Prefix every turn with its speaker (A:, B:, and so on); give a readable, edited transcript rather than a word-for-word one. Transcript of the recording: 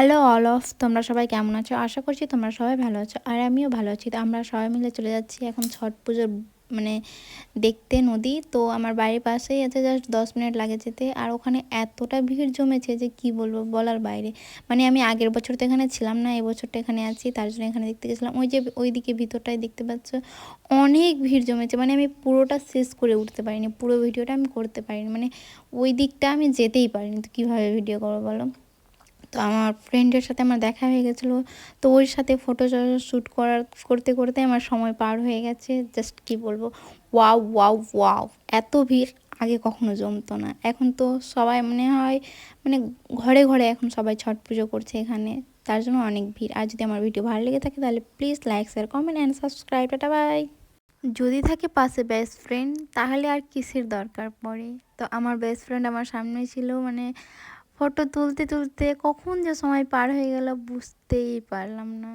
A: Hello all of, তোমরা সবাই কেমন আছো? আশা করছি তোমরা সবাই ভালো আছো আর আমিও ভালো আছি। তো আমরা সবাই মিলে চলে যাচ্ছি এখন ছট পুজোর মানে দেখতে নদী। তো আমার বাড়ির পাশেই আছে, জাস্ট 10 মিনিট লাগে যেতে। আর ওখানে এতটা ভিড় জমেছে যে কি বলবো, বলার বাইরে। মানে আমি আগের বছর তো এখানে ছিলাম না, এবছরটা এখানে আছি, তার জন্য এখানে দেখতে গেছিলাম। ওই যে ওইদিকে ভিতরটাই দেখতে পাচ্ছ, অনেক ভিড় জমেছে। মানে আমি পুরোটা শেষ করে উঠতে পারিনি, পুরো ভিডিওটা আমি করতে পারিনি। মানে ওই দিকটা আমি যেতেই পারিনি। তো কীভাবে ভিডিও করবো বলো? তো আমার ফ্রেন্ডের সাথে আমার দেখা হয়ে গেছিলো, তো ওর সাথে ফটো শ্যুট করতে করতে আমার সময় পার হয়ে গেছে। জাস্ট কি বলবো, ওয়াও ওয়াও ওয়াও! এত ভিড় আগে কখনো জমতো না, এখন তো সবাই মনে হয় মানে ঘরে ঘরে এখন সবাই ছট পুজো করছে এখানে, তার জন্য অনেক ভিড়। আর যদি আমার ভিডিও ভালো লেগে থাকে তাহলে please like share comment and subscribe. Tata bye. যদি থাকে পাশে বেস্ট ফ্রেন্ড তাহলে আর কিসের দরকার পড়ে? তো আমার বেস্ট ফ্রেন্ড আমার সামনে ছিল, মানে ফটো তুলতে তুলতে কখন যে সময় পার হয়ে গেল বুঝতেই পারলাম না।